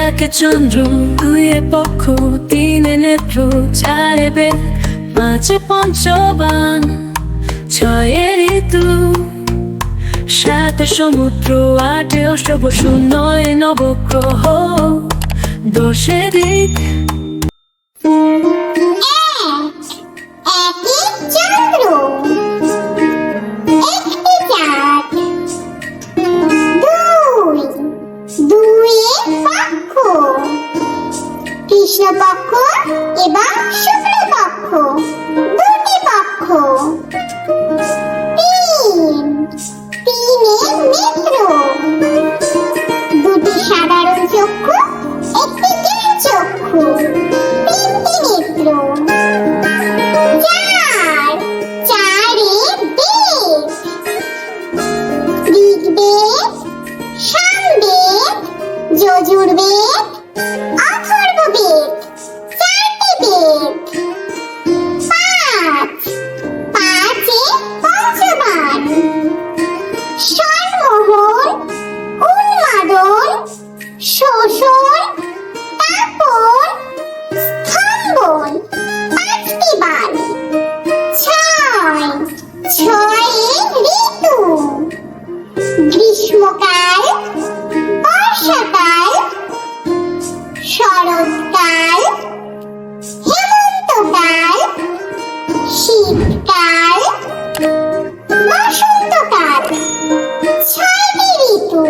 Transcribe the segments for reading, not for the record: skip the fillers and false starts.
একে চন্দ্র, দুইয়ে পক্ষ, তিনে নেত্র, চারে বেদ, পাঁচে পঞ্চবান, ছয়ে ঋতু, সাতে সমুদ্র, আটে অষ্টবসু, নয়ে নবগ্রহ, দশে দিক। কৃষ্ণপক্ষ এবং শুক্লপক্ষ, দুটি পক্ষ। তিনে নেত্র, দুটি সাধারণ চক্ষু, একটি জ্ঞান চক্ষু, তিনটি নেত্র। চারে বেদ, ঋগ্বেদ, সামবেদ, যজুর্বেদ, অথর্ববেদ, চারটি বেদ। পাঁচে পঞ্চবান, সন্মোহন, উন্মাদন, শোষণ, তাপন, স্তম্ভন, পাঁচটি বাণ। ছয়ে ঋতু, গ্রীষ্মকাল, বর্ষাকাল, শরৎকাল, হেমন্তকাল, শীতকাল, বসন্তকাল। ছয়টি ঋতু।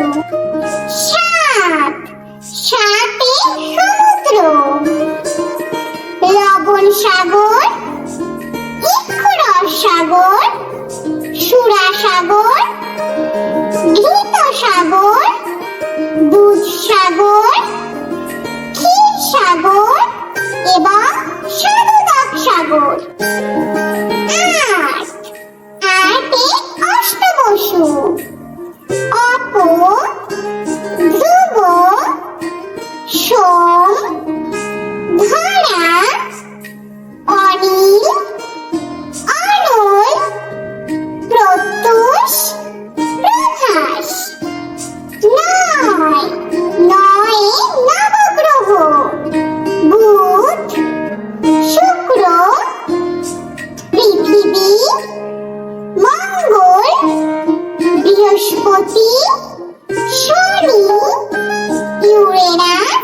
সাতে সমুদ্র, লবণ সাগর, ইক্ষুরস সাগর, সুরা সাগর, ঘৃত সাগর, দুধ সাগর, ক্ষীর সাগর এবং স্বাদুদক সাগর। আটে অষ্টবসু, অপ, ধ্রুব, সোম, ধরা, অনিল, অনল, প্রত্যুষ, প্রভাস। নয়ে নবগ্রহ, বুধ, শুক্র, পৃথিবী, মঙ্গল, বৃহস্পতি, শনি, ইউরেনাস,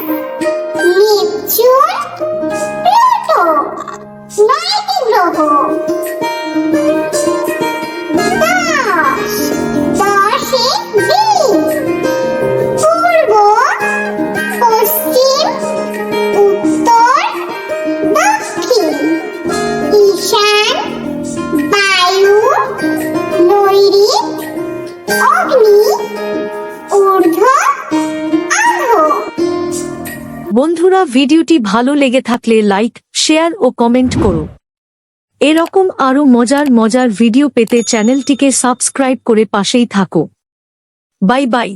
নেপচুন, প্লুটো। 9টি গ্রহ। দশে দিক, পূর্ব, পশ্চিম, উত্তর, দক্ষিণ, ঈশান, বায়ু, নৈঋত, অগ্নি, ঊর্ধ্ব, অধ। বন্ধুরা, ভিডিওটি ভালো লেগে থাকলে লাইক, শেয়ার ও কমেন্ট করো। এরকম আরো মজার ভিডিও পেতে চ্যানেলটিকে সাবস্ক্রাইব করে পাশেই থাকো। Bye bye.